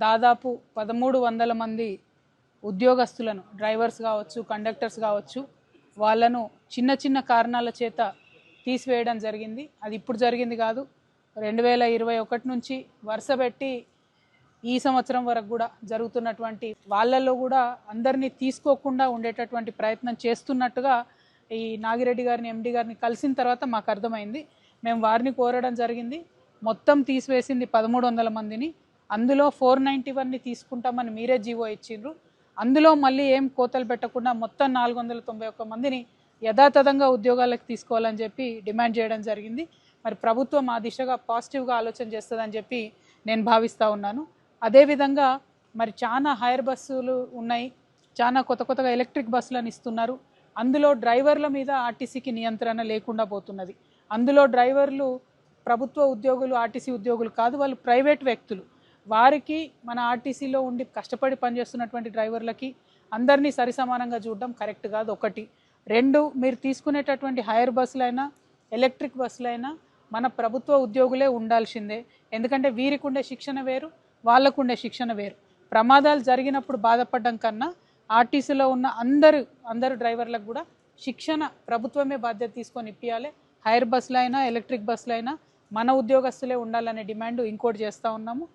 దాదాపు 1300 మంది ఉద్యోగస్తులను, డ్రైవర్స్ కావచ్చు, కండక్టర్స్ కావచ్చు, వాళ్ళను చిన్న చిన్న కారణాల చేత తీసివేయడం జరిగింది. అది ఇప్పుడు జరిగింది కాదు, 2021 నుంచి వరుస పెట్టి ఈ సంవత్సరం వరకు కూడా జరుగుతున్నటువంటి వాళ్ళల్లో కూడా అందరినీ తీసుకోకుండా ఉండేటటువంటి ప్రయత్నం చేస్తున్నట్టుగా ఈ నాగిరెడ్డి గారిని, ఎండి గారిని కలిసిన తర్వాత మాకు అర్థమైంది. మేము వారిని కోరడం జరిగింది. మొత్తం తీసివేసింది 1300 మందిని. అందులో 491ని తీసుకుంటామని మీరే జీవో ఇచ్చిండ్రు. అందులో మళ్ళీ ఏం కోతలు పెట్టకుండా మొత్తం 491 మందిని యథాతథంగా ఉద్యోగాలకు తీసుకోవాలని చెప్పి డిమాండ్ చేయడం జరిగింది. మరి ప్రభుత్వం ఆ దిశగా పాజిటివ్గా ఆలోచన చేస్తుందని చెప్పి నేను భావిస్తూ ఉన్నాను. అదేవిధంగా మరి చాలా హైర్ బస్సులు ఉన్నాయి, చాలా కొత్తగా ఎలక్ట్రిక్ బస్సులను ఇస్తున్నారు. అందులో డ్రైవర్ల మీద ఆర్టీసీకి నియంత్రణ లేకుండా పోతున్నది. అందులో డ్రైవర్లు ప్రభుత్వ ఉద్యోగులు, ఆర్టీసీ ఉద్యోగులు కాదు, వాళ్ళు ప్రైవేట్ వ్యక్తులు. వారికి మన ఆర్టీసీలో ఉండి కష్టపడి పనిచేస్తున్నటువంటి డ్రైవర్లకి అందరినీ సరిసమానంగా చూడడం కరెక్ట్ కాదు. ఒకటి. రెండు, మీరు తీసుకునేటటువంటి హైర్ బస్సులైనా ఎలక్ట్రిక్ బస్సులైనా మన ప్రభుత్వ ఉద్యోగులే ఉండాల్సిందే. ఎందుకంటే వీరికి ఉండే శిక్షణ వేరు, వాళ్ళకు ఉండే శిక్షణ వేరు. ప్రమాదాలు జరిగినప్పుడు బాధపడడం కన్నా ఆర్టీసీలో ఉన్న అందరు డ్రైవర్లకు కూడా శిక్షణ ప్రభుత్వమే బాధ్యత తీసుకొని ఇప్పియాలి. హైర్ బస్సులైనా ఎలక్ట్రిక్ బస్సులైనా మన ఉద్యోగస్తులే ఉండాలనే డిమాండ్ ఇంకోటి చేస్తూ ఉన్నాము.